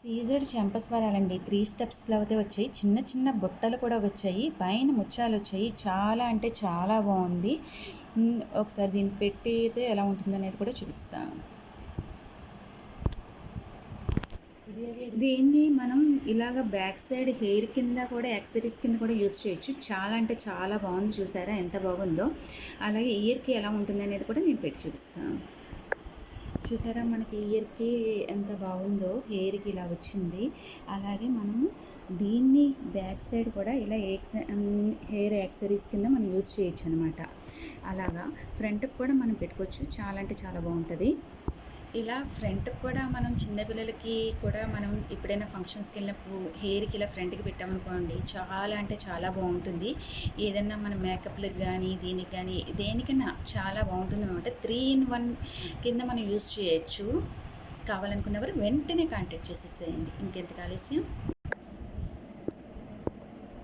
CZ చెంపస్వరాలండి. 3 స్టెప్స్‌లో అయితే వచ్చాయి. చిన్న చిన్న బుట్టలు కూడా వచ్చాయి. పైన ముత్యాలొచ్చాయి. చాలా అంటే చాలా బావుంది. ఒకసారి దీన్ని పెట్టి అయితే ఎలా ఉంటుందనేది కూడా చూపిస్తాను. దీన్ని మనం ఇలాగ బ్యాక్ సైడ్ హెయిర్ కింద కూడా యాక్సెసరీస్ కింద కూడా యూస్ చేయొచ్చు. చాలా అంటే చాలా బాగుంది. చూసారా ఎంత బాగుందో. అలాగే ఇయర్‌కి ఎలా ఉంటుందనేది కూడా నేను పెట్టి చూపిస్తాను. చూసారా మనకి ఇయర్‌కి ఎంత బాగుందో, హెయిర్‌కి ఇలా వచ్చింది. అలాగే మనము దీన్ని బ్యాక్ సైడ్ కూడా ఇలా హెయిర్ యాక్సెసరీస్ కింద మనం యూస్ చేయొచ్చు అనమాట. అలాగా ఫ్రంట్కి కూడా మనం పెట్టుకోవచ్చు. చాలా అంటే చాలా బాగుంటుంది. ఇలా ఫ్రంట్కి కూడా మనం చిన్నపిల్లలకి కూడా మనం ఎప్పుడైనా ఫంక్షన్స్కి వెళ్ళినప్పుడు హెయిర్కి ఇలా ఫ్రంట్కి పెట్టామనుకోండి, చాలా అంటే చాలా బాగుంటుంది. ఏదన్నా మన మేకప్లకు కానీ దీనికి కానీ దేనికైనా చాలా బాగుంటుంది అనమాట. 3 in 1 కింద మనం యూస్ చేయొచ్చు. కావాలనుకున్నవారు వెంటనే కాంటాక్ట్ చేసేసేయండి. ఇంకెంత ఆలస్యం.